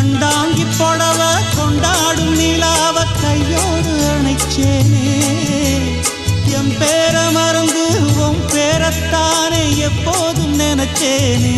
கண்டாங்கி புடவ கொண்டாடும் நிலாவ கையோடு அணைச்சேனே என் பேர மறந்து உன் பேரத்தானே எப்போதும் நினைச்சேனே